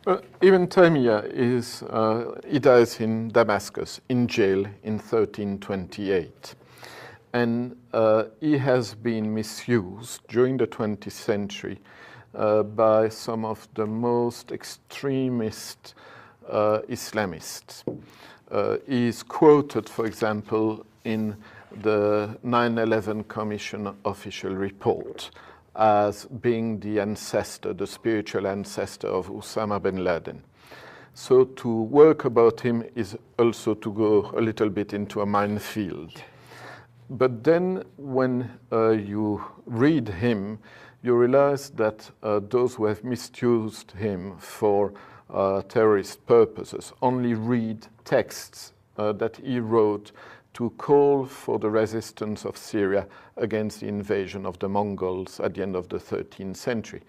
Ibn Taymiyyah he dies in Damascus, in jail in 1328. And he has been misused during the 20th century by some of the most extremist Islamists. He is quoted, for example, in the 9/11 Commission official report as being the ancestor, the spiritual ancestor of Osama bin Laden. So to work about him is also to go a little bit into a minefield. But then when you read him, you realize that those who have misused him for terrorist purposes only read texts that he wrote to call for the resistance of Syria against the invasion of the Mongols at the end of the 13th century.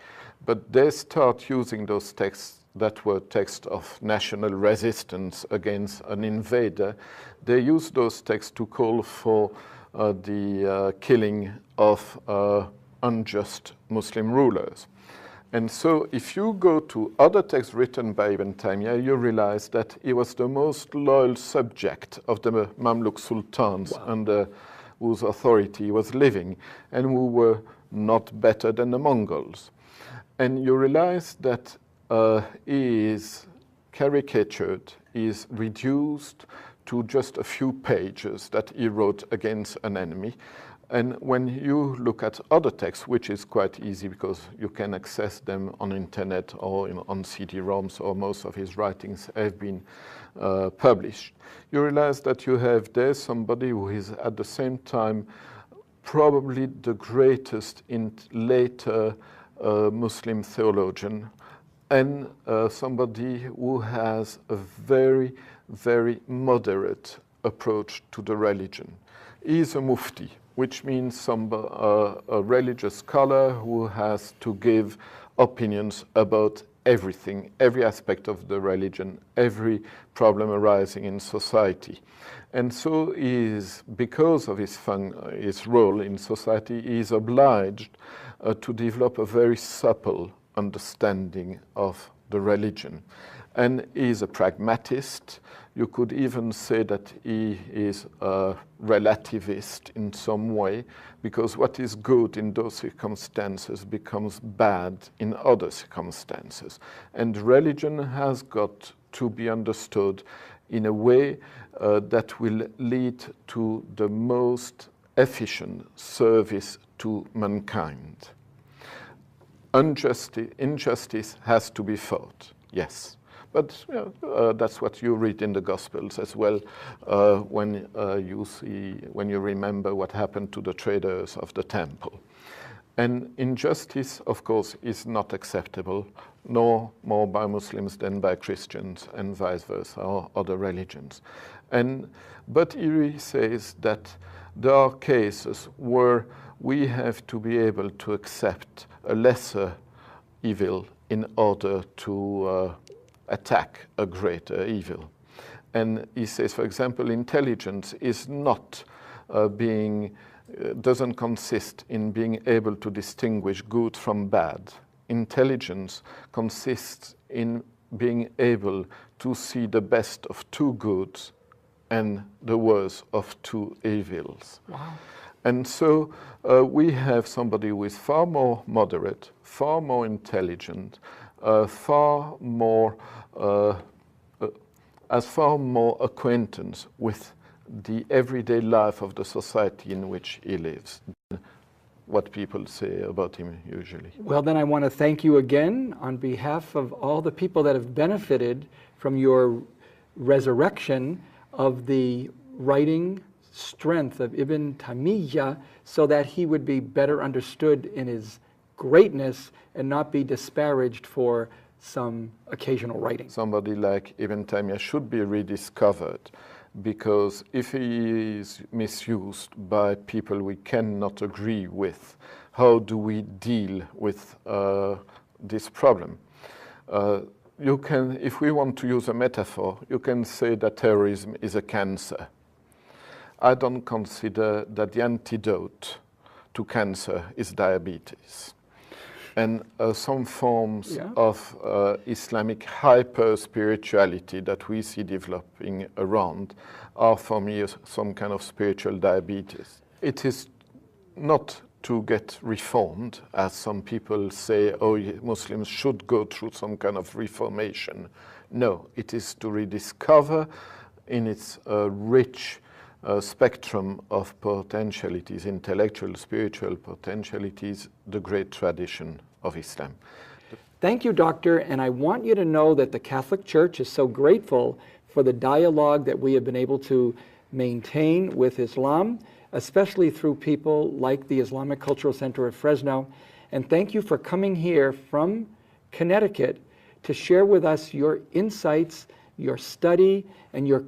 But they start using those texts that were texts of national resistance against an invader. They use those texts to call for the killing of unjust Muslim rulers. And so if you go to other texts written by Ibn Taymiyyah, you realize that he was the most loyal subject of the Mamluk sultans under whose authority he was living, and who were not better than the Mongols. And you realize that he is caricatured, he is reduced to just a few pages that he wrote against an enemy. And when you look at other texts, which is quite easy because you can access them on internet or on CD-ROMs, or most of his writings have been published, you realize that you have there somebody who is at the same time probably the greatest in later Muslim theologian, and somebody who has a very, very moderate approach to the religion. He is a mufti, which means a religious scholar who has to give opinions about everything, every aspect of the religion, every problem arising in society. And so he is, because of his role in society, he is obliged to develop a very supple understanding of the religion. And he is a pragmatist. You could even say that he is a relativist in some way, because what is good in those circumstances becomes bad in other circumstances. And religion has got to be understood in a way that will lead to the most efficient service to mankind. Injustice has to be fought, yes. But that's what you read in the Gospels as well, when you remember what happened to the traders of the temple. And injustice, of course, is not acceptable, no more by Muslims than by Christians, and vice versa, or other religions. But he says that there are cases where we have to be able to accept a lesser evil in order to attack a greater evil. And he says, for example, intelligence is not doesn't consist in being able to distinguish good from bad. Intelligence consists in being able to see the best of two goods and the worst of two evils. Wow. And so we have somebody who is far more moderate, far more intelligent, far more acquaintance with the everyday life of the society in which he lives, what people say about him usually. Well, then I want to thank you again on behalf of all the people that have benefited from your resurrection of the writing strength of Ibn Taymiyyah, so that he would be better understood in his greatness and not be disparaged for some occasional writing. Somebody like Ibn Taymiyyah should be rediscovered, because if he is misused by people we cannot agree with, how do we deal with this problem? You can, if we want to use a metaphor, you can say that terrorism is a cancer. I don't consider that the antidote to cancer is diabetes. and some forms Yeah. of Islamic hyper-spirituality that we see developing around are for me some kind of spiritual diabetes. It is not to get reformed, as some people say, oh, Muslims should go through some kind of reformation. No, it is to rediscover in its rich spectrum of potentialities, intellectual, spiritual potentialities, the great tradition of Islam. Thank you, Doctor, and I want you to know that the Catholic Church is so grateful for the dialogue that we have been able to maintain with Islam, especially through people like the Islamic Cultural Center of Fresno. And thank you for coming here from Connecticut to share with us your insights, your study, and your